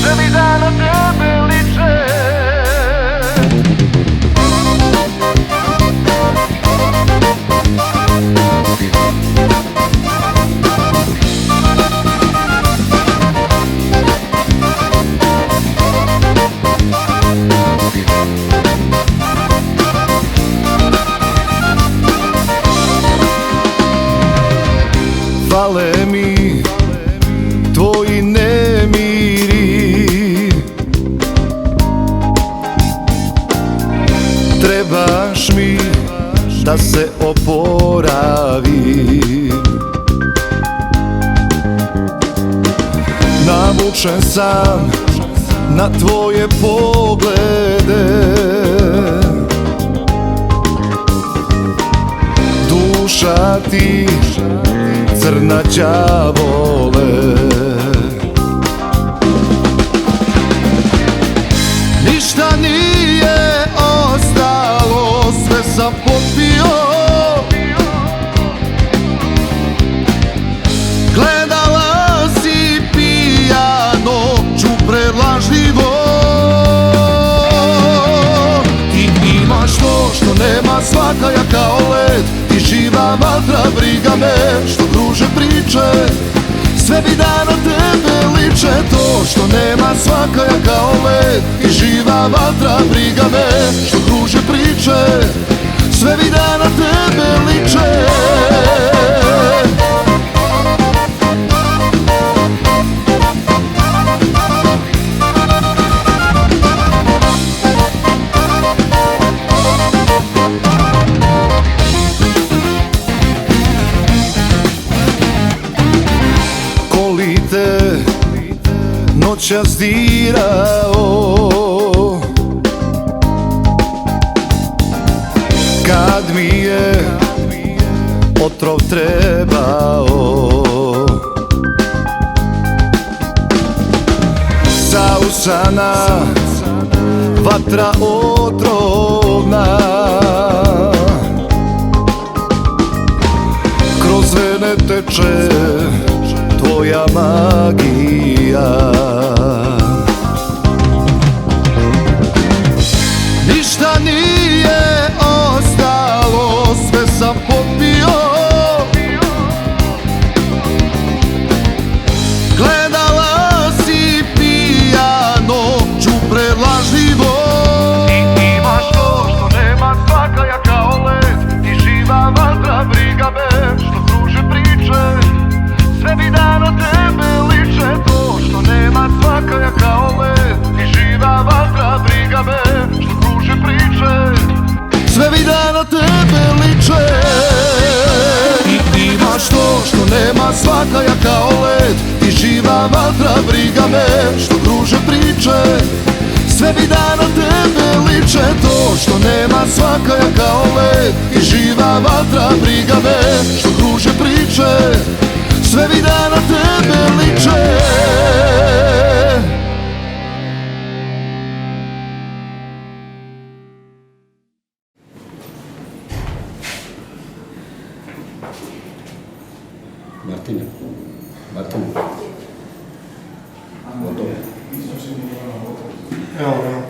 Sve mi da na tebe liče. Fale mi tvoji nemiri, trebaš mi da se oporavim. Navučen sam na tvoje poglede, duša ti crna đavole. Ništa nije ostalo, sve sam popio. Gledala si pijano, đubre lažljivo. Ti imaš to što nema svaka, ja kao led. Ti živa vatra, briga me što kruže priče. Sve mi da na tebe liče. To što nema svaka, ja kao led. Ti živa vatra, briga me što kruže priče. Sve mi da na tebe liče. Noćas dirao, kad mi je otrov trebao. Zausana vatra otrovna, kroz vene teče tvoja magija. Ništa nije ostalo, sve sam popio. Gledala si pijano, đubre lažljivo. Ti imaš to što nema svaka, ja kao led. Ti živa vatra, briga me što kruže priče. Sve mi da na tebe liče. To što nema svaka, ja kao led. Ti živa vatra, briga me što kruže priče. Sve mi da na tebe liče. Ti imaš to što nema svaka, ja kao led. Ti živa vatra, briga me što kruže priče. Sve mi da na tebe liče. To što nema svaka, ja kao led. Ti živa vatra, briga me što kruže priče. Sve mi da na tebe liče. Martine. Gotovo. Evo,